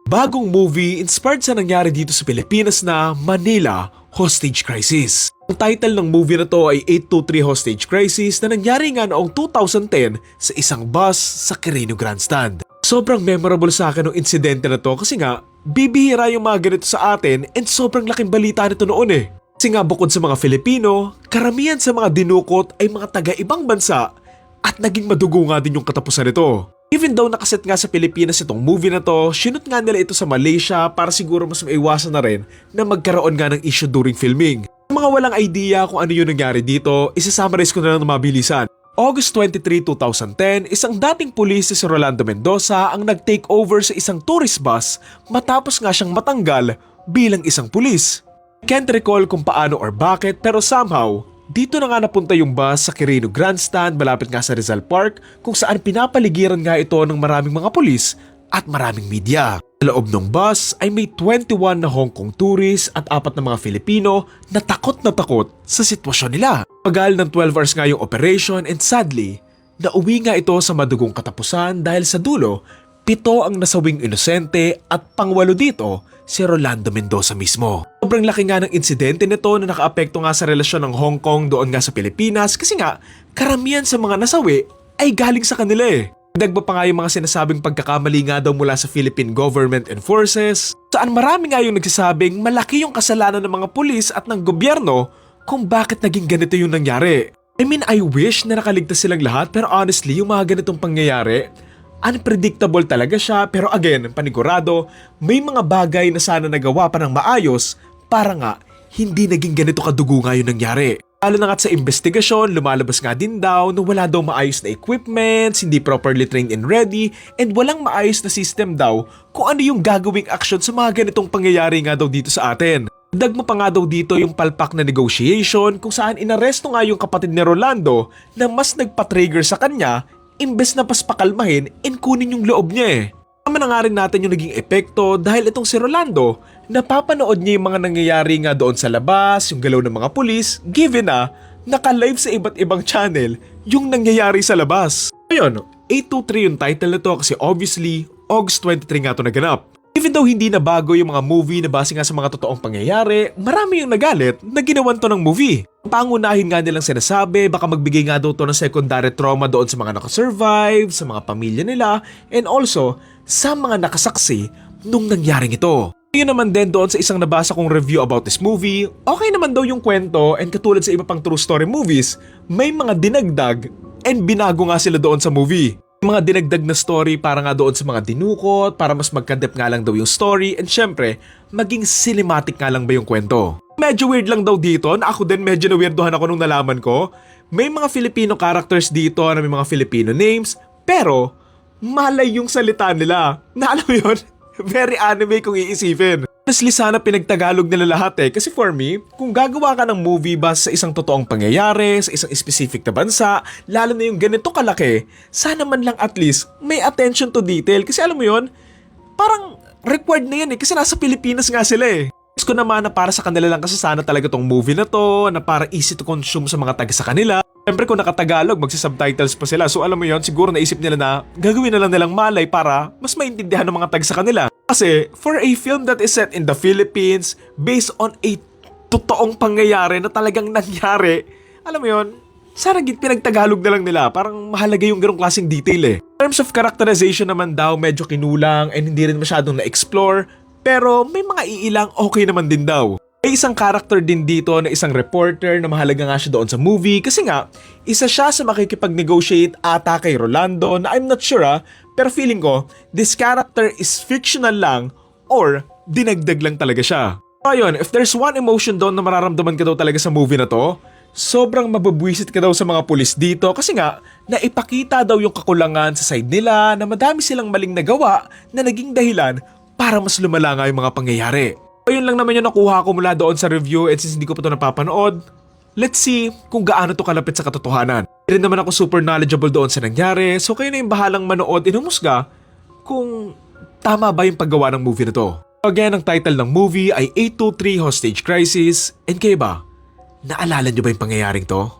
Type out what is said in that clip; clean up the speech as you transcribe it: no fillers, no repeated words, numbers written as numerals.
Bagong movie inspired sa nangyari dito sa Pilipinas na Manila Hostage Crisis. Ang title ng movie na to ay 823 Hostage Crisis na nangyari nga noong 2010 sa isang bus sa Quirino Grandstand. Sobrang memorable sa akin ng insidente na to kasi nga bibihira yung mga ganito sa atin and sobrang laking balita nito noon eh. Kasi nga bukod sa mga Filipino, karamihan sa mga dinukot ay mga taga-ibang bansa at naging madugo nga din yung katapusan nito. Even though nakaset nga sa Pilipinas itong movie na to, shoot nga nila ito sa Malaysia para siguro mas maiwasan na rin na magkaroon nga ng issue during filming. Sa mga walang idea kung ano yung nangyari dito, isa-summarize ko na lang na mabilisan. August 23, 2010, isang dating pulis si Rolando Mendoza ang nag-take over sa isang tourist bus matapos nga siyang matanggal bilang isang pulis. Can't recall kung paano or bakit pero somehow, dito na nga napunta yung bus sa Quirino Grandstand malapit nga sa Rizal Park kung saan pinapaligiran nga ito ng maraming mga pulis at maraming media. Sa loob ng bus ay may 21 na Hong Kong tourists at 4 na mga Filipino na takot sa sitwasyon nila. Pagal ng 12 hours nga yung operation and sadly, nauwi nga ito sa madugong katapusan dahil sa dulo, 7 ang nasawing inosente at pangwalo dito si Rolando Mendoza mismo. Sobrang laki nga ng insidente nito na nakaapekto nga sa relasyon ng Hong Kong doon nga sa Pilipinas kasi nga karamihan sa mga nasawi ay galing sa kanila eh. Dagba pa nga yung mga sinasabing pagkakamali nga daw mula sa Philippine government and forces, saan marami nga yung nagsasabing malaki yung kasalanan ng mga pulis at ng gobyerno kung bakit naging ganito yung nangyari. I mean, I wish na nakaligtas silang lahat pero honestly yung mga ganitong pangyayari, unpredictable talaga siya pero again, panigurado, may mga bagay na sana nagawa pa ng maayos para nga hindi naging ganito kadugo nga yung nangyari. Lalo na nga sa investigasyon, lumalabas nga din daw na wala daw maayos na equipments, hindi properly trained and ready, and walang maayos na system daw kung ano yung gagawing aksyon sa mga ganitong pangyayari nga daw dito sa atin. Dagmo pa nga daw dito yung palpak na negotiation kung saan inaresto nga yung kapatid ni Rolando na mas nagpa-trigger sa kanya imbes na paspakalmahin and kunin yung loob niya eh. Tama na nga rin natin yung naging epekto dahil itong si Rolando, napapanood niya yung mga nangyayari nga doon sa labas, yung galaw ng mga pulis, given na naka-live sa iba't ibang channel yung nangyayari sa labas. Ayun, 823 yung title nito kasi obviously, August 23 nga ito naganap. Even though hindi na bago yung mga movie na base nga sa mga totoong pangyayari, marami yung nagalit na ginawan to ng movie. Pangunahin nga nilang sinasabi, baka magbigay nga daw to ng secondary trauma doon sa mga nakasurvive, sa mga pamilya nila, and also sa mga nakasaksi nung nangyaring ito. Yun naman din doon sa isang nabasa kong review about this movie, okay naman daw yung kwento and katulad sa iba pang true story movies, may mga dinagdag and binago nga sila doon sa movie. Mga dinagdag na story para nga doon sa mga dinukot, para mas magkadep nga lang daw yung story, and syempre, maging cinematic nga lang ba yung kwento. Medyo weird lang daw dito, na ako din medyo na-weirdohan ako nung nalaman ko. May mga Filipino characters dito na may mga Filipino names, pero malay yung salita nila. Na alam mo yun, very anime kung iisipin. Honestly, sana pinagtagalog nila lahat eh. Kasi for me, kung gagawa ka ng movie base sa isang totoong pangyayari, sa isang specific na bansa, lalo na yung ganito kalaki, sana man lang at least may attention to detail. Kasi alam mo yun, parang required na yan eh. Kasi nasa Pilipinas nga sila eh. Gusto ko naman na para sa kanila lang kasi sana talaga tong movie na to, na para easy to consume sa mga taga sa kanila. Siyempre kung nakatagalog, magsisubtitles pa sila. So alam mo yun, siguro naisip nila na gagawin na lang nilang malay para mas maintindihan ng mga taga sa kanila. Kasi for a film that is set in the Philippines, based on a totoong pangyayari na talagang nangyari, alam mo yun, sana pinagtagalog na lang nila. Parang mahalaga yung ganong klaseng detail eh. In terms of characterization naman daw, medyo kinulang and hindi rin masyadong na-explore. Pero may mga iilang okay naman din daw. May isang character din dito na isang reporter na mahalaga nga siya doon sa movie kasi nga, isa siya sa makikipag-negotiate ata kay Rolando na I'm not sure pero feeling ko, this character is fictional lang or dinagdag lang talaga siya. Ayun, if there's one emotion doon na mararamdaman ka daw talaga sa movie na to, sobrang mababwisit ka daw sa mga pulis dito kasi nga, naipakita daw yung kakulangan sa side nila na madami silang maling nagawa na naging dahilan para mas lumala nga yung mga pangyayari. Ayun lang naman yung nakuha ko mula doon sa review and since hindi ko pa ito napapanood, let's see kung gaano to kalapit sa katotohanan. Hindi rin naman ako super knowledgeable doon sa nangyari, so kayo na yung bahalang manood and humusga kung tama ba yung paggawa ng movie na to. Again, ang title ng movie ay 823 Hostage Crisis and kayo ba? Naalala nyo ba yung pangyayaring to?